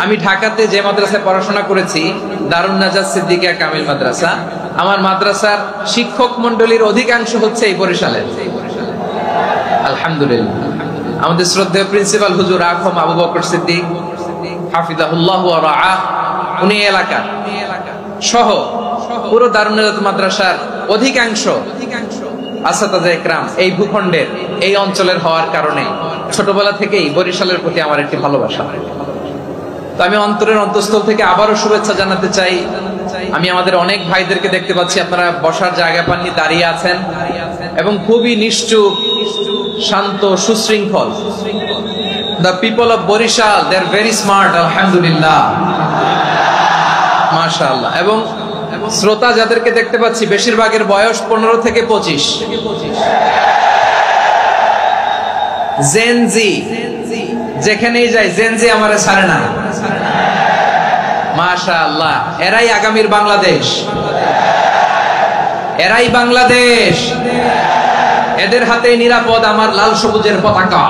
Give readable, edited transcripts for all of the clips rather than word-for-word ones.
আমি ঢাকাতে যে মাদ্রাসায় পড়াশোনা করেছি, দারুন নাজাত সিদ্দিকিয়া কামিল মাদ্রাসা, আমার মাদ্রাসার শিক্ষক মন্ডলীর অধিকাংশ হচ্ছে এই বরিশালের। আলহামদুলিল্লাহ। আমাদের শ্রদ্ধেয় প্রিন্সিপাল হুজুর আখম আবু বকর সিদ্দিক হাফিজাহুল্লাহ ওয়া রাআহ, উনি এলাকা সহ পুরো দারুন নাজাত মাদ্রাসার অধিকাংশ আসাতাজা ইকরাম এই ভূখণ্ডের, এই অঞ্চলের হওয়ার কারণে ছোটবেলা থেকেই বরিশালের প্রতি আমার একটি ভালোবাসা। তো আমি অন্তরের অন্তঃস্থল থেকে আবারও শুভেচ্ছা জানাতে চাই। আমি আমাদের অনেক ভাইদেরকে দেখতে পাচ্ছি, আপনারা বসার জায়গা পাননি, দাঁড়িয়ে আছেন এবং খুবই নিশ্চুপ, শান্ত, সুশৃঙ্খল। The people of Borishal, they are very smart, alhamdulillah, মাশাআল্লাহ। এবং শ্রোতা যাদেরকে দেখতে পাচ্ছি, বেশিরভাগের বয়স 15 থেকে 25। জেনজি, যেখানেই যাই জেনজি আমারে ছাড়ে না, মাশাআল্লাহ। এরাই আগামীর বাংলাদেশ, এরাই বাংলাদেশ। এদের হাতেই নিরাপদ আমার লাল সবুজের পতাকা,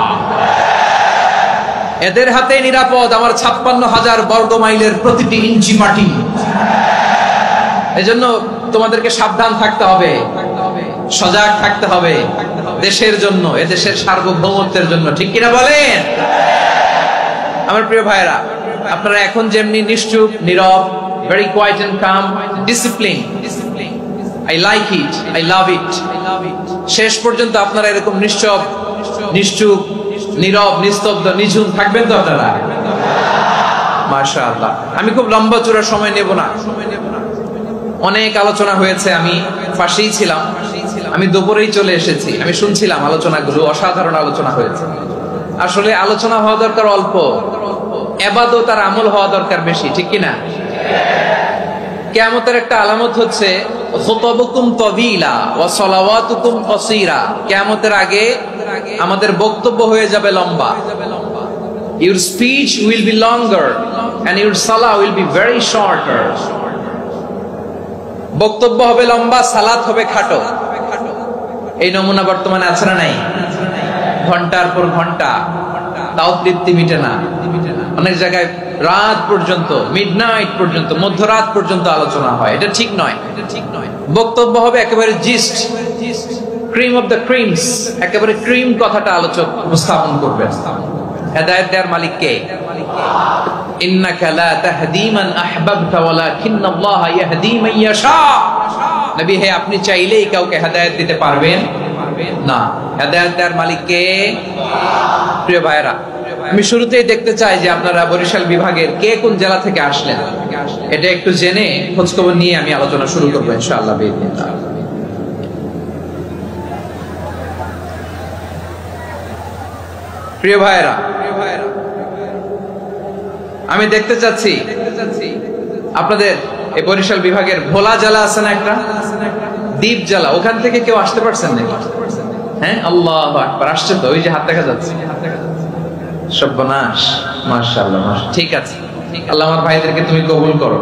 এদের হাতেই নিরাপদ আমার 56,000 বর্গ মাইলের প্রতিটি ইঞ্চি মাটি। এজন্য তোমাদেরকে সাবধান থাকতে হবে, সজাগ থাকতে হবে দেশের জন্য, এদেশের সার্বভৌমত্বের জন্য, ঠিক কিনা বলেন? আমার প্রিয় ভাইরা, আপনারা এখন যেমনি নিশ্চুপ, নীরব, very quiet and calm, discipline, I like it, I love it, শেষ পর্যন্ত আপনারা এরকম নিশ্চুপ, নীরব, নিস্তব্ধ, নিঝুম থাকবেন তো আপনারা? মাশাআল্লাহ। আমি খুব লম্বা চূড়া সময় নেব না, অনেক আলোচনা হয়েছে, আমি পাশেই ছিলাম, আমি দুপুরেই চলে এসেছি, আমি শুনছিলাম আলোচনাগুলো, অসাধারণ আলোচনা হয়েছে। আসলে আলোচনা হওয়া দরকার অল্প, ইবাদত আর আমল হওয়া দরকার বেশি, ঠিক কিনা? কিয়ামতের একটা আলামত হচ্ছে খুতুবুকুম তাওয়িলা ওয়া সালাওয়াতুকুম কাসীরা। কিয়ামতের আগে আমাদের বক্তব্য হয়ে যাবে লম্বা। Your speech will be longer and your salah will be very shorter. বক্তব্য হবে লম্বা, সালাত হবে খাটো। এই নমুনা বর্তমানে আছে না নাই? ঘন্টার পর ঘন্টা, তাও তৃপ্তি মিটে না। অনেক জায়গায় রাত পর্যন্ত, মিডনাইট পর্যন্ত, মধ্যরাত পর্যন্ত আলোচনা হয়। এটা ঠিক নয়। বক্তব্য হবে একেবারে gist, cream of the creams, একেবারে ক্রিম কথাটা আলোচক উপস্থাপন করবে। হেদায়েত দেওয়ার মালিক কে? ইন্নাকা লা তাহদি মান আহবাবতা ওয়ালাকিন্নাল্লাহা ইয়াহদি মান ইয়াশা। নবী হে, আপনি চাইলেই কাউকে হেদায়েত দিতে পারবেন না, হেদায়েত দেওয়ার মালিক কে? প্রিয় ভাইরা, আমি শুরুতেই দেখতে চাই যে আপনারা বরিশাল বিভাগের কে কোন জেলা থেকে আসলেন, এটা একটু জেনে খোঁজখবর নিয়ে আমি আলোচনা শুরু করবো ইনশাআল্লাহ বিইذنিল্লাহ। প্রিয় ভাইরা, আমি দেখতে চাচ্ছি আপনাদের এই বরিশাল বিভাগের ভোলা জেলা আছে না একটা, দ্বীপ জেলা, ওখান থেকে কেউ আসতে পারছেন নাকি? হ্যাঁ, আল্লাহু আকবার, আসছে তো, ওই যে হাত দেখা যাচ্ছে। সর্বনাশ, মাশাআল্লাহ, ঠিক আছে, আল্লাহ আমার ভাইদেরকে তুমি কবুল করো।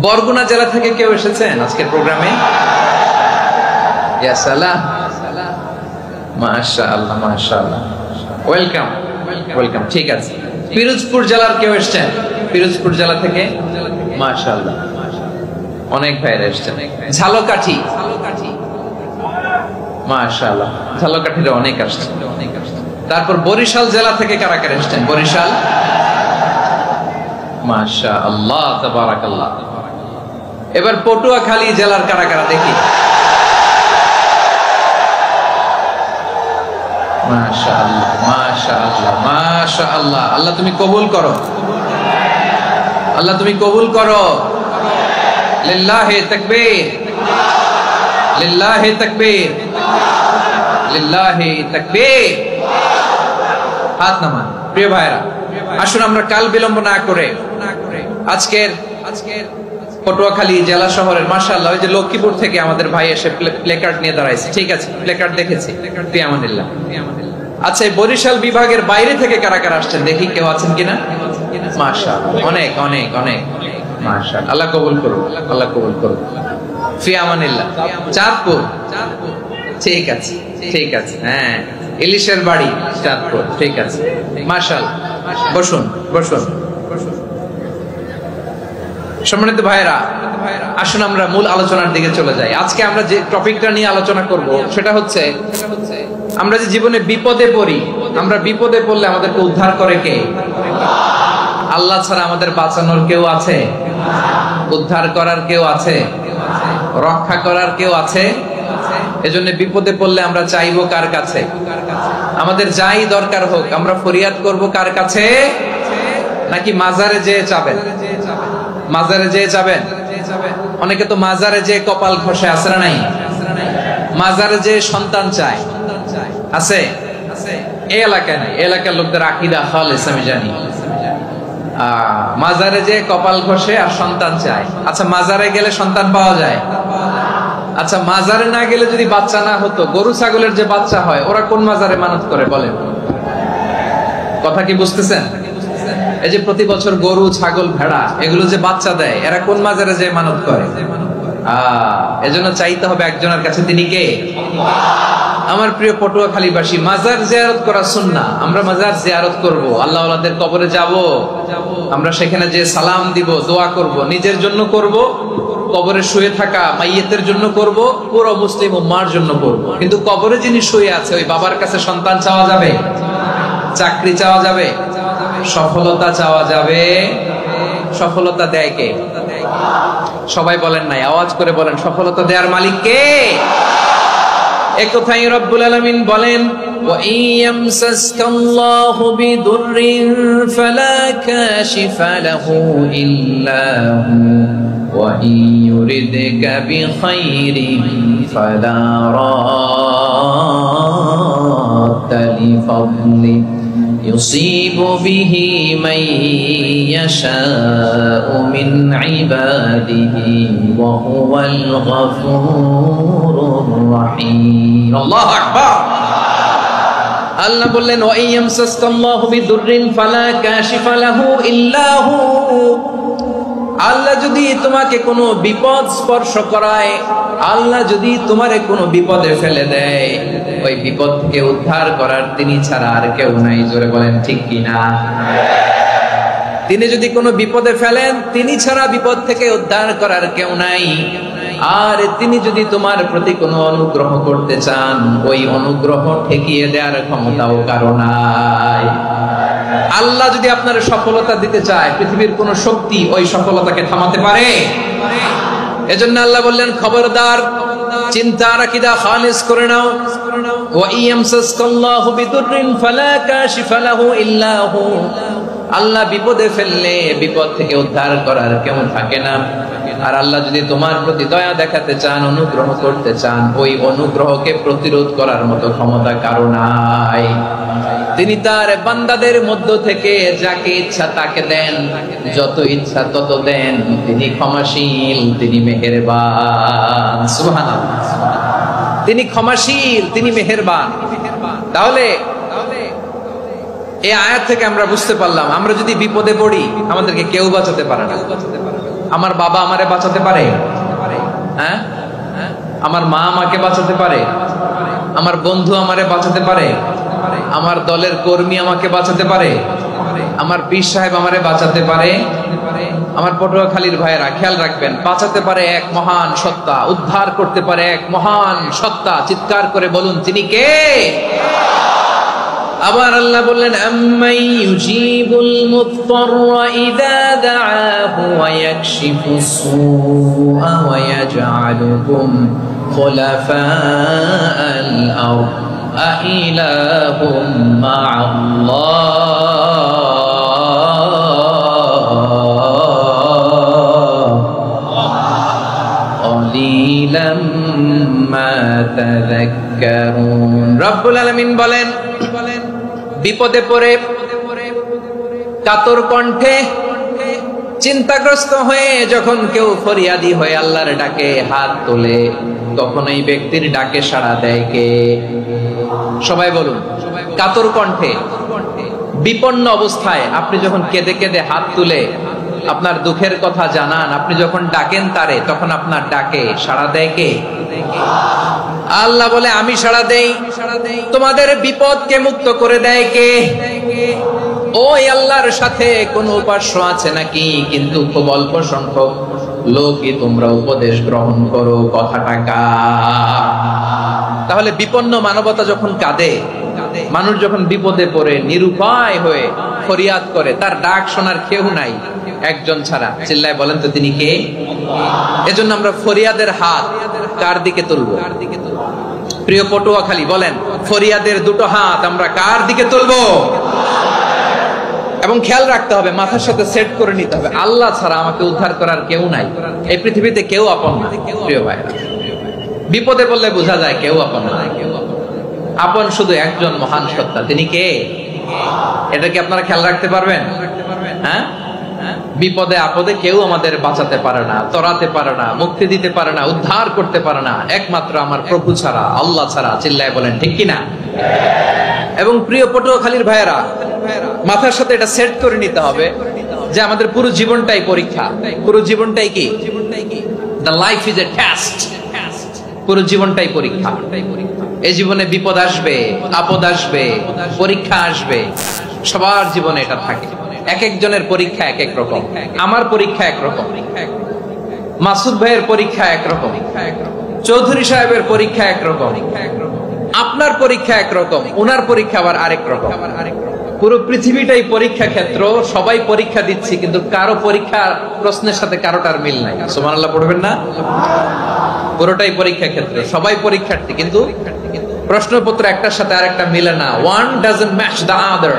বরগুনা জেলা থেকে কেউ এসেছেন আজকের প্রোগ্রামে? ইয়া সালাম, মাশাআল্লাহ, মাশাআল্লাহ, ওয়েলকাম, ওয়েলকাম, ঠিক আছে। পিরোজপুর জেলার কেউ এসেছেন? পিরোজপুর জেলা থেকে মাশাআল্লাহ অনেক ভাইরা এসেছেন। ঝালকাঠি, মাশাআল্লাহ, ঝালকাঠির অনেক আসছে। তারপর বরিশাল জেলা থেকে কারা কারা এসেছেন? বরিশাল, মাশাআল্লাহ, তাবারাকাল্লাহ। এবার পটুয়াখালী জেলার কারা কারা দেখি? মাশাআল্লাহ, মাশাআল্লাহ, মাশাআল্লাহ। আল্লাহ তুমি কবুল করো, আল্লাহ তুমি কবুল করো। লিল্লাহি তাকবীর, লিল্লাহি তাকবীর, লিল্লাহি তাকবীর। হাত নামান। প্রিয় ভাইরা, আসুন আমরা কাল বিলম্ব না করে আজকের পটুয়াখালী জেলা শহরের, মাশাআল্লাহ, ওই যে লক্ষ্মীপুর থেকে আমাদের ভাই এসে প্লেকার্ড নিয়ে দাঁড়াইছে, ঠিক আছে, প্লেকার্ড দেখেছি, ফি আমানিল্লাহ। আচ্ছা, বরিশাল বিভাগের বাইরে থেকে কারা কারা আসছেন দেখি, কেউ আছেন কিনা? মাশাআল্লাহ, অনেক অনেক অনেক, মাশাআল্লাহ, আল্লাহ কবুল করুন, আল্লাহ কবুল করুন, ফি আমানিল্লাহ। চাঁদপুর, ঠিক আছে, ঠিক আছে, হ্যাঁ, ইলিশের বাড়ি চাঁদপুর, ঠিক আছে, মাশাআল্লাহ। বসুন, বসুন। সম্মানিত ভাইরা, আসুন আমরা মূল আলোচনার দিকে চলে যাই। আজকে আমরা যে টপিকটা নিয়ে আলোচনা করব সেটা হচ্ছে, আমরা যে জীবনে বিপদে পড়ি, আমরা বিপদে পড়লে আমাদেরকে উদ্ধার করে কে? আল্লাহ ছাড়া আমাদের বাঁচানোর কেউ আছে? উদ্ধার করার কেউ আছে? রক্ষা করার কেউ আছে? এজন্য বিপদে পড়লে আমরা চাইবো কার কাছে? আমাদের যাই দরকার হোক আমরা ফরিয়াদ করব কার কাছে? নাকি মাজারে যেয়ে চাবেন? মাজারে যেয়ে চাবেন? অনেকে তো মাজারে যেয়ে কপাল ঘষে, আছে না নাই? মাজারে যেয়ে সন্তান চায়, আছে? এই এলাকায় নাই, এলাকার লোকদের আকীদা খালেস আমি জানি। মাজারে যেয়ে কপাল ঘষে আর সন্তান চায়। আচ্ছা, মাজারে গেলে সন্তান পাওয়া যায়? আচ্ছা, মাজারে না গেলে যদি বাচ্চা না হতো, গরু ছাগলের যে বাচ্চা হয় ওরা কোন মাজারে মানত করে বলেন? কথা কি বুঝতেছেন? এই যে প্রতি বছর গরু ছাগল ভেড়া এগুলো যে বাচ্চা দেয়, এরা কোন মাজারে যে মানত করে? এজন্য চাইতে হবে একজনের কাছে, তিনি কে? আমার প্রিয় পটুয়াখালীবাসী, মাজার জিয়ারত করা সুন্নাহ। আমরা মাজার জিয়ারত করব, আল্লাহ ওয়ালাদের কবরে যাব, আমরা সেখানে যে সালাম দিব, দোয়া করব, নিজের জন্য করব, কবরে শুয়ে থাকা মাইয়েতের জন্য করব, পুরো মুসলিম উম্মার জন্য করব। কিন্তু কবরে যিনি শুয়ে আছে ওই বাবার কাছে সন্তান চাওয়া যাবে? চাকরি চাওয়া যাবে? সফলতা চাওয়া যাবে? সফলতা দেয় কে? সবাই বলেন নাই, আওয়াজ করে বলেন, সফলতা দেওয়ার মালিক কে? একথাই রব্বুল আলামিন বলেন, ওয়া ইয়ামসাসকাল্লাহু বিদুররিন ফালা কাশিফা লাহু ইল্লা হু ওয়া ইয়ুরিদকা বিখাইরিন ফালা রাদ্দা লিফাদলি يصيب به من يشاء من عباده وهو الغفور الرحيم الله أكبر আল্লাহ বললেন, ওয়া ইয়ামসাসকাল্লাহু বিদুররিন ফালা কাশিফা লাহু ইল্লা হু। আল্লাহ যদি তোমাকে কোনো বিপদ স্পর্শ করায়, আল্লাহ যদি তোমারে কোনো বিপদে ফেলে দেয়, ওই বিপদ থেকে উদ্ধার করার তিনি ছাড়া আর কেউ নাই। জোরে বলেন ঠিক কিনা? তিনি যদি কোনো বিপদে ফেলেন, তিনি ছাড়া বিপদ থেকে উদ্ধার করার কেউ নাই। আর তিনি যদি তোমার প্রতি কোনো অনুগ্রহ করতে চান, ওই অনুগ্রহ ঠেকিয়ে দেওয়ার ক্ষমতাও কারো নাই। আল্লাহ যদি আপনার সফলতা দিতে চায়, পৃথিবীর কোন শক্তি ওই সফলতাকে থামাতে পারে? এজন্য আল্লাহ বললেন, খবরদার, চিন্তার আকীদা খালিস করে নাও। ওয়া ইয়ামসাসকাল্লাহু বিদুররিন ফালা কাশিফা লাহু ইল্লা হু। আল্লাহ বিপদে ফেললে বিপদ থেকে উদ্ধার করার কেউ থাকে না। আর আল্লাহ যদি তোমার প্রতি দয়া দেখাতে চান, অনুগ্রহ করতে চান, ওই অনুগ্রহকে প্রতিরোধ করার মতো ক্ষমতা কারো নাই। তিনি তার বান্দাদের মধ্য থেকে যাকে ইচ্ছা তাকে দেন, যত ইচ্ছা তত দেন। তিনি ক্ষমাশীল, তিনি মেহেরবান। সুবহানাল্লাহ। তিনি ক্ষমাশীল, তিনি মেহেরবান। তাহলে এই আয়াত থেকে আমরা বুঝতে পারলাম, আমরা যদি বিপদে পড়ি আমাদেরকে কেউ বাঁচাতে পারে না। আমার বাবা আমারে বাঁচাতে পারে? হ্যাঁ? আমার মা আমাকে বাঁচাতে পারে? আমার বন্ধু আমারে বাঁচাতে পারে? আমার দলের কর্মী আমাকে বাঁচাতে পারে? আমার পীর সাহেব আমারে বাঁচাতে পারে? আমার পটুয়াখালীর ভাইয়েরা খেয়াল রাখবেন, বাঁচাতে পারে এক মহান সত্তা, উদ্ধার করতে পারে এক মহান সত্তা। চিৎকার করে বলুন, তিনি কে? আবার আল্লাহ বললেন, আম্মাই ইউজিবুল মুত্তাররা ইযা দাআহু ওয়া ইয়াকশিফুস সুআ ওয়া ইয়াজআলুকুম খুলাফাআল আরদ আইলাহুম মা'আল্লাহ ক্বালিলাম মা তাযাক্কারুন। রব্বুল আলামিন বলেন, বিপদে পড়ে কাতর কণ্ঠে চিন্তাগ্রস্ত হয়ে যখন কেউ ফরিয়াদি হয়ে আল্লাহর ডাকে হাত তোলে, তখন এই ব্যক্তির ডাকে সাড়া দেয় কে? সবাই বলুন, কাতর কণ্ঠে বিপন্ন অবস্থায় আপনি যখন কেঁদে কেঁদে হাত তুলে আপনার দুঃখের কথা জানান, আপনি যখন ডাকেন তারে, তখন আপনার ডাকে সাড়া দেয় কে? আল্লাহ বলে, আমি সাড়া দেই। তোমাদের বিপদকে মুক্ত করে দেয় কে? ওই আল্লাহর সাথে কোন উপাস্য আছে নাকি? কিন্তু খুব অল্প সংখ্যক লোকই তোমরা উপদেশ গ্রহণ করো। কথাটা কার? তাহলে বিপন্ন মানবতা যখন কাঁদে, মানুষ যখন বিপদে পড়ে নিরুপায় হয়ে ফরিয়াদ করে, তার ডাক শোনার কেউ নাই একজন ছাড়া। চিল্লায় বলেন তো তিনি কে? এজন্য আমরা ফরিয়াদের হাত কার দিকে তুলবো? প্রিয় পটুয়াখালী বলেন, ফরিয়াদের দুটো হাত আমরা কার দিকে তুলবো? এবং খেয়াল রাখতে হবে, মাথার সাথে সেট করে নিতে হবে, আল্লাহ ছাড়া আমাকে উদ্ধার করার কেউ নাই। এই পৃথিবীতে কেউ আপন না। প্রিয় ভাইরা, বিপদে বললে বোঝা যায় কেউ আপন না। আপন শুধু একজন মহান সত্তা, তিনি কে? এটা কি আপনারা খেয়াল রাখতে পারবেন? হ্যাঁ, বিপদে আপদে কেউ আমাদের বাঁচাতে পারে না, তরাতে পারে না, মুক্তি দিতে পারে না, উদ্ধার করতে পারে না, একমাত্র আমার প্রভু ছাড়া, আল্লাহ ছাড়া। চিল্লায় বলেন ঠিক কিনা? এবং প্রিয় পটুয়াখালীর ভাইয়েরা, মাথার সাথে এটা সেট করে নিতে হবে যে আমাদের পুরো জীবনটাই পরীক্ষা। পুরো জীবনটাই কি? The life is a test. পুরো জীবনটাই পরীক্ষা। এই জীবনে বিপদ আসবে, আপদ আসবে, পরীক্ষা আসবে, সবার জীবনে এটা থাকে। এক একজনের পরীক্ষা এক এক রকম। আমার পরীক্ষা একরকম, মাসুদ ভাইয়ের পরীক্ষা একরকম, চৌধুরী সাহেবের পরীক্ষা একরকম, আপনার পরীক্ষা একরকম, ওনার পরীক্ষা আবার আরেক রকম। পুরো পৃথিবীটাই পরীক্ষা ক্ষেত্র, সবাই পরীক্ষা দিচ্ছি, কিন্তু কারো পরীক্ষা প্রশ্নের সাথে কারোটার মিল নাই। সুবহানাল্লাহ পড়বেন না? পুরোটাই পরীক্ষা ক্ষেত্র, সবাই পরীক্ষার্থী, কিন্তু প্রশ্নপত্র একটার সাথে আরেকটা মিলে না। One doesn't match the other.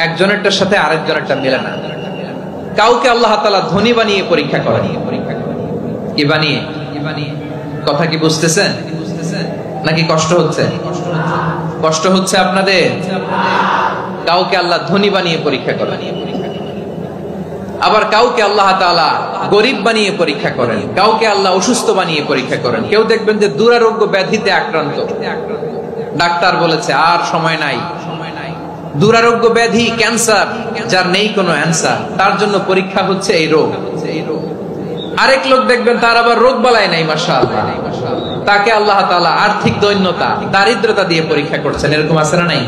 একজনেরটার সাথে আরেকজনেরটা মিলে না। কাউকে আল্লাহ তাআলা ধনী বানিয়ে পরীক্ষা করেন। কি বানিয়ে? কথা কি বুঝতেছেন নাকি কষ্ট হচ্ছে? কষ্ট হচ্ছে আপনাদের? কাউকে আল্লাহ ধনী বানিয়ে পরীক্ষা করেন, আবার কাউকে আল্লাহ তাআলা গরিব বানিয়ে পরীক্ষা করেন, কাউকে আল্লাহ অসুস্থ বানিয়ে পরীক্ষা করেন। কেউ দেখবেন যে দুরারোগ্য ব্যাধিতে আক্রান্ত, ডাক্তার বলেছে আর সময় নাই, দুরারোগ্য ব্যাধি, ক্যান্সার, যার নেই কোনো অ্যান্সার, তার জন্য পরীক্ষা হচ্ছে এই রোগ। আরেক লোক দেখবেন তার আবার রোগ বালাই নাই, মাশাআল্লাহ, তাকে আল্লাহ তাআলা আর্থিক দৈন্যতা, দারিদ্রতা দিয়ে পরীক্ষা করছেন। এরকম আছে না নাই?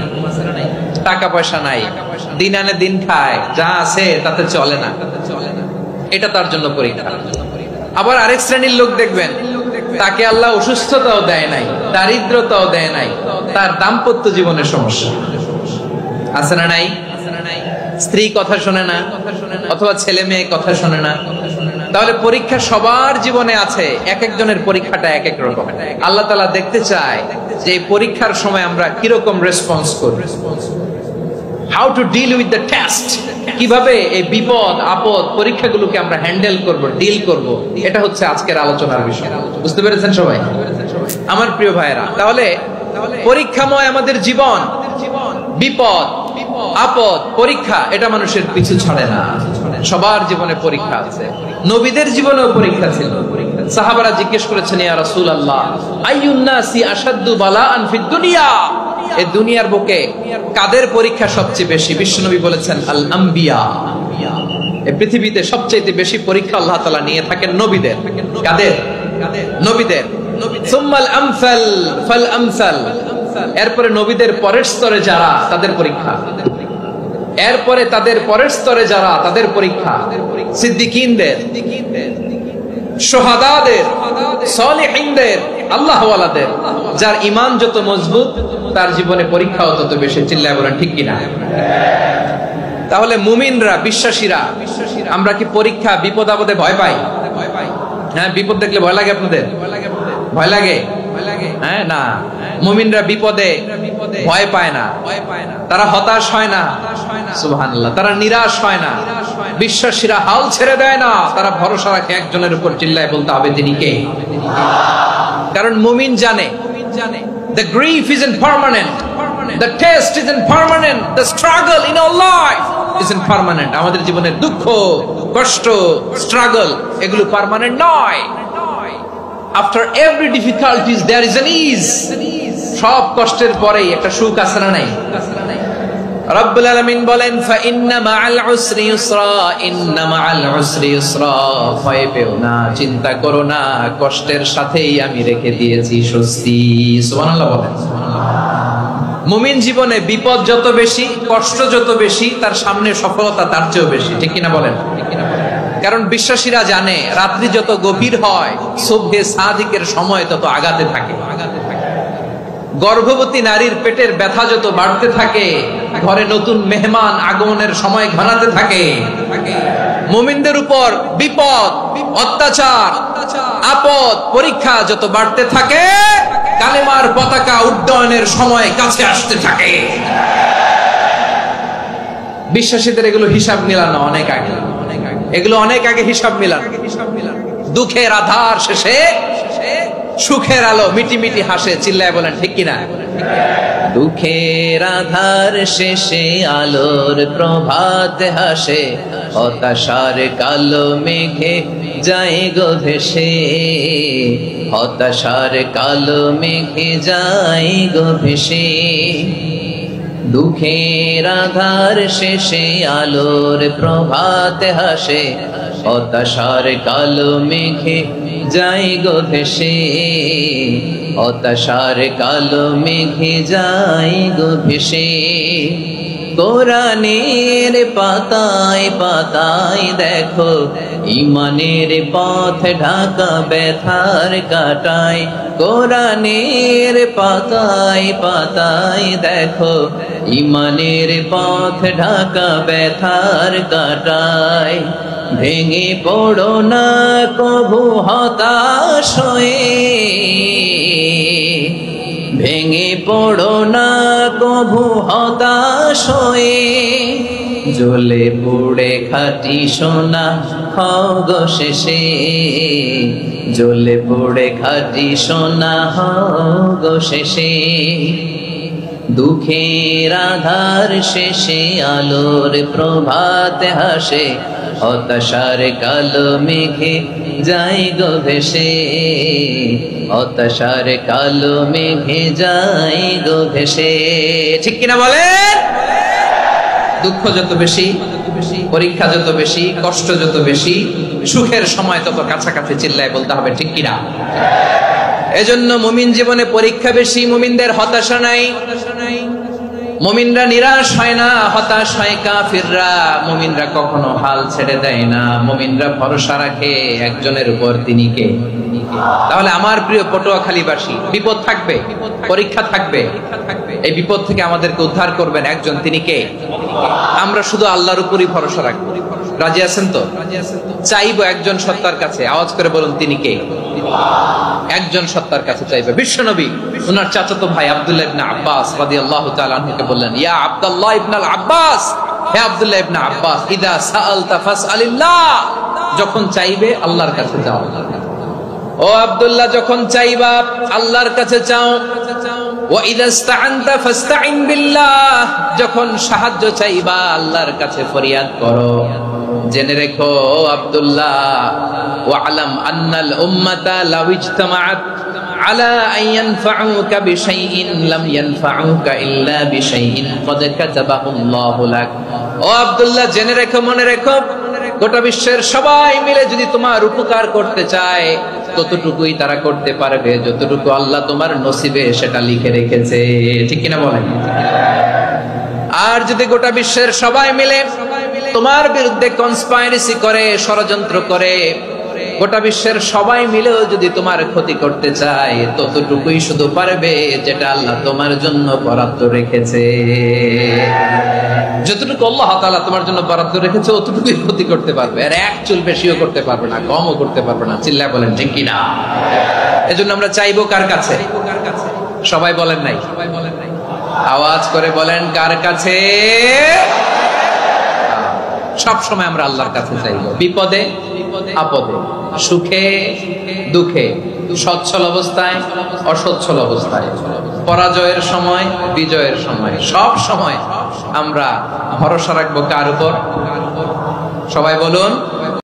টাকা পয়সা নাই, দিন আনে দিন খায়, যা আছে তাতে চলে না, এটা তার জন্য পরীক্ষা। আবার আরেক শ্রেণীর লোক দেখবেন তাকে আল্লাহ অসুস্থতাও দেয় নাই, দারিদ্রতাও দেয় নাই, তার দাম্পত্য জীবনের সমস্যা আছে না নাই? স্ত্রী কথা শোনে না, অথবা ছেলে মেয়ে কথা শোনে না। তাহলে পরীক্ষা সবার জীবনে আছে, এক একজনের পরীক্ষাটা এক এক রকম। আল্লাহ তাআলা দেখতে চায় যে এই পরীক্ষার সময় আমরা কিরকম রেসপন্স করি, how to deal with the test, কিভাবে এই বিপদ আপদ পরীক্ষাগুলোকে আমরা হ্যান্ডেল করব, ডিল করব। এটা হচ্ছে আজকের আলোচনার বিষয়। বুঝতে পেরেছেন সবাই? আমার প্রিয় ভাইয়েরা, তাহলে পরীক্ষাময় আমাদের জীবন, বিপদ আপদ পরীক্ষা, এটা মানুষের পিছু ছাড়ে না। সবার জীবনে পরীক্ষা আছে, নবীদের জীবনেও পরীক্ষা ছিল। সাহাবারা জিজ্ঞেস করেছেন, ইয়া রাসূলুল্লাহ, আইয়ুন নাসি আশাদ্দু বালাআন ফিদ দুনিয়া, এই দুনিয়ার বুকে কাদের পরীক্ষা সবচেয়ে বেশি? বিশ্বনবী বলেছেন, আল আম্বিয়া। এই পৃথিবীতে সবচেয়ে বেশি পরীক্ষা আল্লাহ তাআলা নিয়ে থাকেন নবীদের। কাদের? নবীদের। সুম্মাল আমসাল ফাল আমসাল, এরপরে নবীদের পরের স্তরে যারা, তাদের পরীক্ষা। এরপরে তাদের পরের স্তরে যারা, তাদের পরীক্ষা। সিদ্দিকীনদের, শুহাদাদের, সালিহিনদের, আল্লাহওয়ালাদের। যার ঈমান যত মজবুত, তার জীবনে পরীক্ষাও তত বেশি। চিল্লায় বলেন ঠিক কিনা? তাহলে মুমিনরা, বিশ্বাসীরা, আমরা কি পরীক্ষা বিপদ আপদে ভয় পাই? হ্যাঁ, বিপদ দেখলে ভয় লাগে আপনাদের? ভয় লাগে? হ্যাঁ, না, মুমিনরা বিপদে ভয় পায় না, তারা হতাশ হয় না, সুবহানাল্লাহ, তারা নিরাশ হয় না। বিশ্বাসীরা হাল ছেড়ে দেয় না, তারা ভরসা রাখে একজনের উপর। চিল্লায় বলতে হবে তিনি কে? কারণ মুমিন জানে, the grief isn't permanent, the test isn't permanent, the struggle in our life isn't permanent. আমাদের জীবনের দুঃখ, কষ্ট, স্ট্রাগল, এগুলো পার্মানেন্ট নয়। After every difficulties there is an ease. সব কষ্টের পরেই একটা সুখ আছে না নাই? রব্বুল আলামিন বলেন, ফা ইন্না মাআল উসরি ইউসরা, ইন্না মাআল উসরি ইউসরা, ভয় পেও না, চিন্তা করো না, কষ্টের সাথেই আমি রেখে দিয়েছি স্বস্তি। সুবহানাল্লাহ বলেন। মুমিন জীবনে বিপদ যত বেশি, কষ্ট যত বেশি, তার সামনে সফলতা তার চেয়েও বেশি। ঠিক কিনা বলেন? কারণ বিশ্বাসীরা জানে রাত্রি যত গভীর হয় সুবহে সাদিকের সময় তত আগাতে থাকে। গর্ভবতী নারীর পেটের ব্যথা যত বাড়তে থাকে, ঘরে নতুন মেহমান আগমনের সময় ঘনাতে থাকে। মুমিনদের উপর বিপদ, অত্যাচার, আপদ, পরীক্ষা যত বাড়তে থাকে, কালেমার পতাকা উড্ডয়নের সময় কাছে আসতে থাকে। বিশ্বাসীদের এগুলো হিসাব মিলানো অনেক আগে, এগুলো অনেক আগে হিসাব মিলানো। দুঃখের আধার শেষে সুখের আলো মিটি মিটি হাসে। চিল্লায় বলেন ঠিক কিনা? দুঃখের আধার শেষে আলোর প্রভাত হাসে, হতাশার কালো মেঘে যায় গো ভেসে, হতাশার কালো মেঘে যায় গো ভেসে। দুঃখের আধার শেষে আলোর প্রভাত হাসে, হতাশার কালো মেঘে যায় গো ভেসে, হতাশার কালো মেঘে যায় গো ভেসে। কোরআনের পাতায় পাতায় দেখো ইমানের পথ ঢাকা ব্যথার কাটায়। কোরআনের পাতায় পাতায় দেখো ইমানের পথ ঢাকা ব্যথার কাটায়। ভেঙে পড়ো না কভু হতাশ হয়ে, ভেঙে পড়ো না কভু হতাশ হয়ে। জ্বলে পুড়ে খাঁটি সোনা হও গো শেষে, জ্বলে পুড়ে খাঁটি সোনা হও গো শেষে। দুঃখের আধার শেষে আলোর প্রভাত হাসে, হতাশার কালো মেঘে যায় গো ভেসে, হতাশার কালো মেঘে যায় গো ভেসে। ঠিক কিনা বলেন? দুঃখ যত বেশি, পরীক্ষা যত বেশি, কষ্ট যত বেশি, সুখের সময় তত কাছাকাছি। চিল্লায় বলতে হবে ঠিক কিনা? এজন্য মুমিন জীবনে পরীক্ষা বেশি, মুমিনদের হতাশা নাই। মুমিনরা নিরাশ হয় না, হতাশ হয় কাফিররা। মুমিনরা কখনো হাল ছেড়ে দেয় না, মুমিনরা ভরসা রাখে একজনের উপর, তিনি কে? তাহলে আমার প্রিয় পটুয়াখালীবাসী, বিপদ থাকবে, পরীক্ষা থাকবে, এই বিপদ থেকে আমাদেরকে উদ্ধার করবেন একজন, তিনি কে? আমরা শুধু আল্লাহর উপরই ভরসা রাখবো। রাজি আছেন তো? চাইবো একজন সত্তার কাছে। আওয়াজ করে বলুন তিনি কে? একজন সত্তার কাছে চাইবে। বিশ্বনবী ওনার চাচাতো ভাই আব্দুল্লাহ ইবনে আব্বাস রাদিয়াল্লাহু তাআলা আনহুকে বললেন, ইয়া আব্দুল্লাহ ইবনে আব্বাস, হে আব্দুল্লাহ ইবনে আব্বাস, ইদা সাআলতা ফাসআলিল্লাহ, যখন চাইবে আল্লাহর কাছে যাও। ও আব্দুল্লাহ, যখন চাইবা আল্লাহর কাছে চাও। ওয়া ইদা ইসতাআনতা ফাসতাইন বিল্লাহ, যখন সাহায্য চাইবা আল্লাহর কাছে ফরিয়াদ করো। জেনে রেখো আব্দুল্লাহ, ওয়া'লাম আন্নাল উম্মাতা লাউ ইজতামাআত আলা আন ইয়ানফাউকা বিশাইইন লাম ইয়ানফাউকা ইল্লা বিশাইইন ক্বাদ কাতাবাহু আল্লাহু লাক। ও আব্দুল্লাহ, জেনে রেখো, মনে রেখো, গোটা বিশ্বের সবাই মিলে যদি তোমার উপকার করতে চায় ততটুকুই তারা করতে পারবে যতটুকু আল্লাহ তোমার নসিবে সেটা লিখে রেখেছে। ঠিক কিনা বলেন? আর যদি গোটা বিশ্বের সবাই মিলে তোমার বিরুদ্ধে কনস্পাইরেসি করে, ষড়যন্ত্র করে, গোটা বিশ্বের সবাই মিলেও যদি তোমার ক্ষতি করতে চায় ততটুকুই শুধু পারবে যেটা আল্লাহ তোমার জন্য বরাদ্দ রেখেছে। যতটুকু আল্লাহ তাআলা তোমার জন্য বরাদ্দ রেখেছে অতটুকুই ক্ষতি করতে পারবে, আর এক চুল বেশিও করতে পারবে না, কমও করতে পারবে না। চিল্লায় বলেন ঠিক কিনা? এজন্য আমরা চাইবো কার কাছে? সবাই বলেন নাই? আওয়াজ করে বলেন কার কাছে? সব সময় আমরা আল্লাহর কাছে চাইবো, বিপদে আপদে, সুখে দুঃখে, সচ্ছল অবস্থায় অসচ্ছল অবস্থায়, পরাজয়ের সময় বিজয়ের সময়, সব সময় আমরা ভরসা রাখবো কার উপর? সবাই বলুন